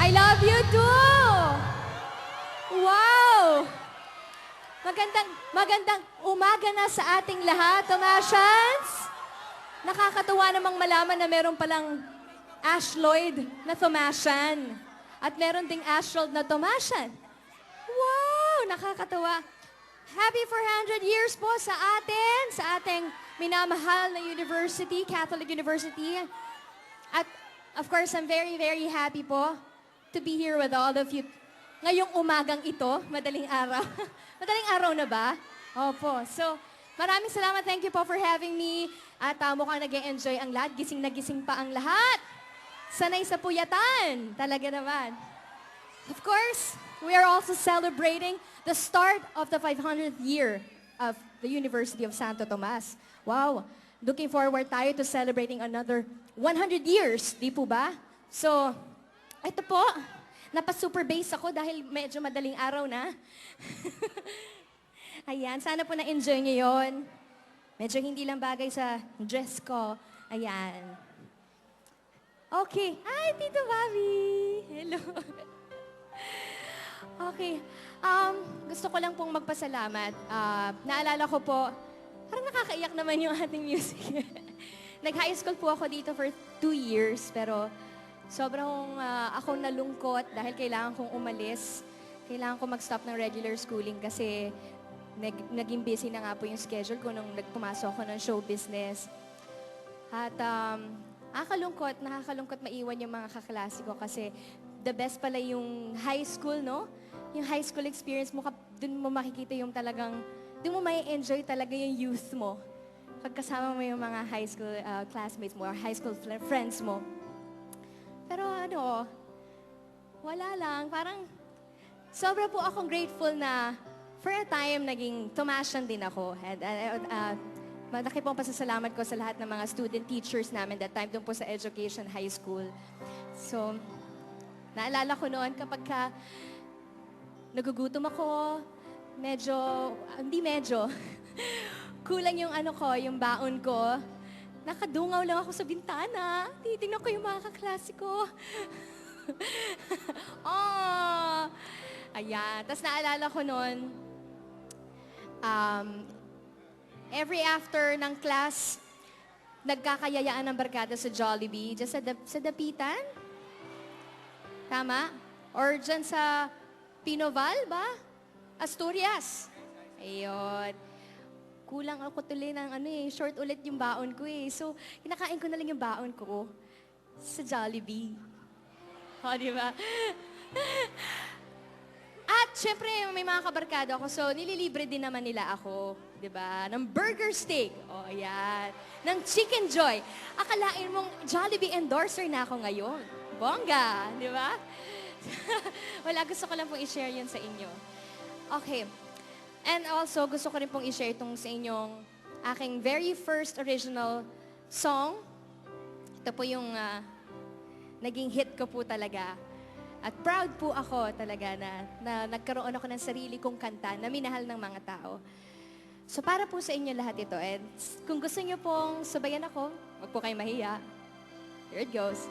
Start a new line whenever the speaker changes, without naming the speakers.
I love you too! Wow! Magandang umaga na sa ating lahat, Thomasians! Nakakatuwa namang malaman na meron palang Ashloyd na Thomasian. At meron ding Ashrold na Thomasian. Wow! Nakakatuwa. Happy 400 years po sa atin, sa ating minamahal na university, Catholic University. At of course, I'm very, very happy po to be here with all of you. Ngayong umagang ito, madaling araw. Madaling araw na ba? Opo. So, maraming salamat. Thank you po for having me. At mukhang nag-enjoy ang lahat. Gising na gising pa ang lahat. Sanay sa puyatan. Talaga naman. Of course, we are also celebrating the start of the 500th year of the University of Santo Tomas. Wow. Looking forward tayo to celebrating another 100 years. Di po ba? So, ito po. Napa-super bass ako dahil medyo madaling araw na. Ayan, sana po na-enjoy niyo yun. Medyo hindi lang bagay sa dress ko. Ayan. Okay. Hi, Tito Bobby! Hello. Okay. Gusto ko lang pong magpasalamat. Naalala ko po, parang nakakaiyak naman yung ating music. Nag-high school po ako dito for 2 years, pero sobrang ako nalungkot dahil kailangan kong umalis. Kailangan ko mag-stop ng regular schooling kasi naging busy na nga po yung schedule ko nung nagpumasok ako ng show business. At nakakalungkot maiwan yung mga kaklase ko kasi the best pala yung high school, no? Yung high school experience mo, dun mo makikita yung talagang, dun mo may enjoy talaga yung youth mo. Pagkasama mo yung mga high school classmates mo or high school friends mo. Pero wala lang. Parang, sobra po akong grateful na for a time, naging Thomasian din ako. And malaki pong pasasalamat ko sa lahat ng mga student teachers namin that time doon po sa Education High School. So, naalala ko noon kapag nagugutom ako, kulang yung yung baon ko. Nakadungaw lang ako sa bintana. Titingnan ko yung mga kaklase ko. Oh! Ayan. Tapos naalala ko noon, every after ng class, nagkakayayaan ng barkada sa Jollibee, dyan sa Dapitan. Tama? Or dyan sa Pinoval ba? Asturias. Ayun. Kulang ako tuloy ng short ulit yung baon ko eh. So, kinakain ko na lang yung baon ko sa Jollibee. O, di ba? At, syempre, may mga kabarkada ako. So, nililibre din naman nila ako. Diba? Ng burger steak. O, ayan. Ng Chicken Joy. Akalain mong Jollibee endorser na ako ngayon. Bongga. Di ba? Wala, gusto ko lang pong i-share yun sa inyo. Okay. And also, gusto ko rin pong i-share itong sa inyong aking very first original song. Ito po yung naging hit ko po talaga. At proud po ako talaga na nagkaroon ako ng sarili kong kanta na minahal ng mga tao. So para po sa inyo lahat ito. And kung gusto niyo pong subayan ako, wag po kayo mahiya. Here it goes.